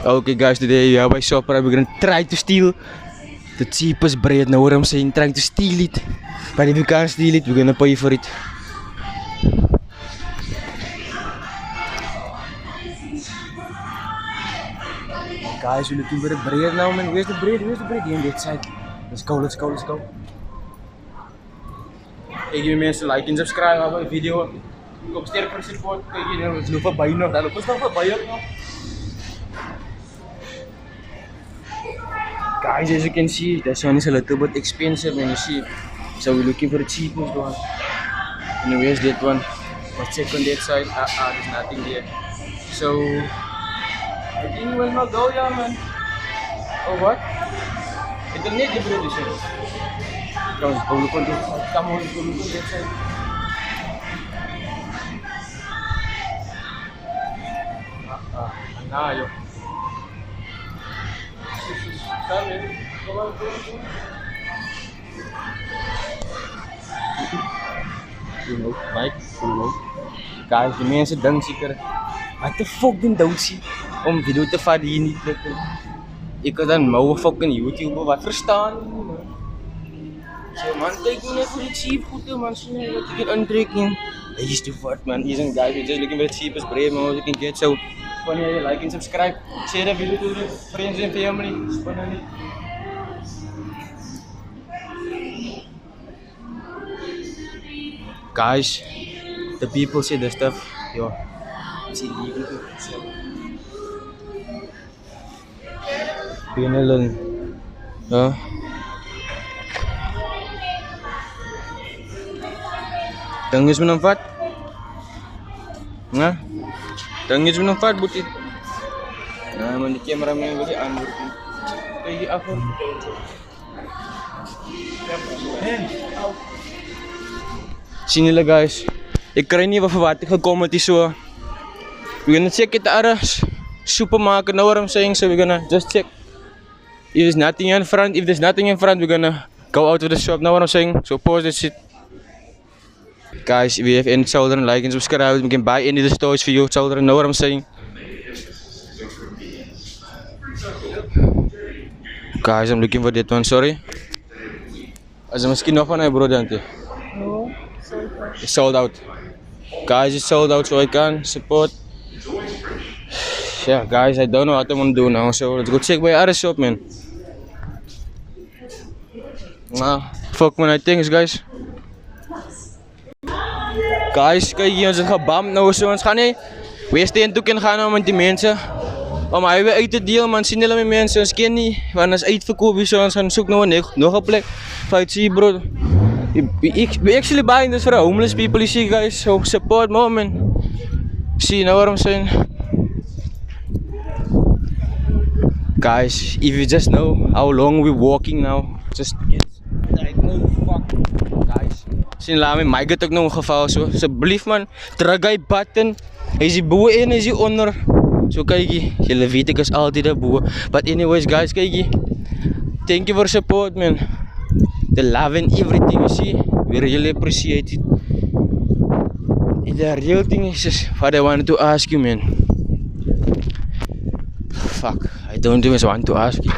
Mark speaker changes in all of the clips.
Speaker 1: Okay guys, today we are by Shopra. We're gonna try to steal the cheapest bread. Know what I'm saying? Trying to steal it. But if you can't steal it, we're gonna pay for it. Guys, we're looking for the bread now, man. Where's the bread? Where's the bread? Here on that side. Let's go, let's go, let's go. Hey, give me a like and subscribe op my video. Kom sterk vir support. Kyk hier, ons loop verby nog. Daar loop ons nog verby nog. Guys, as you can see, this one is a little bit expensive, and you see, so we're looking for the cheapest one. And where's that one? Let's check on that side. There's nothing there. So I think we'll not go, yeah, man. Oh, what? It will need the bread, you said. Come on, go look on that side. Come on, go look on that side. Nah, yo. Come on, come on. You know, Mike, you know. Guys, die mense dink seker, wat the fuck doen Doutsie om video te vat hier nie klik. Ek kan dan moue fucking YouTube, wat verstaan nie, man. So man, kyk nie net vir die cheap goede, man, sien jy wat ek kan intrek nie. Hy is too fat, man. He's in guys, we're just looking for the cheapest bread, man, you can get. So wanneer jy like and subscribe, share the video to your friends and family. Spannend. Guys, the people say the stuff, yo, it's illegal to sell. Pinalan, huh? Tangis mo ng fat? Nga? Tangis mo ng fat, buti. Nah, man, di camera mo yung bagi, anur. Kaya ako. Sien julle guys, ek kry nie wat ek gekom het hier so. We're gonna check it at a supermarket, know what I'm saying? So we're gonna just check. If there's nothing in front, we're gonna go out of the shop, know what I'm saying? So pause this shit. Guys, if you have any children, like and subscribe. We can buy any of the stores for your children, know what I'm saying? Guys, I'm looking for that one, sorry. As miskien nog van hy brood dan toe.
Speaker 2: No.
Speaker 1: It's sold out. Guys, it's sold out, so I can support. Yeah, guys, I don't know what I'm gonna do now, so let's go check my other shop, man. Nah, fuck man, I think, guys. Guys, kyk hier, ons het gebam nou, so ons gaan nie Westeen toe kan gaan nou met die mense om hy weer uit te deel, man, sien hulle my mense, ons ken nie, want ons uitverkoop hier, so ons gaan soek nou nog 'n plek, fight see, bro. We actually buying this for the homeless people, you see, guys, so support more, man. See, you know what I'm saying? Guys, if you just know how long we're walking now, just get like, oh fuck, guys. Sien laat my mic het ook nou geval, so asseblief man, druk hy button, hy is die boe en hy is die onder. So kykie, julle weet ek is altyd die boe. But anyways guys, kykie, thank you for support, man. The love and everything, you see, we really appreciate it. And the real thing is just what I wanted to ask you, man. Fuck, I don't even want to ask you.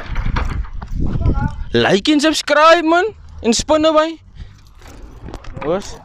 Speaker 1: Like and subscribe, man. En spin erbij. Wat?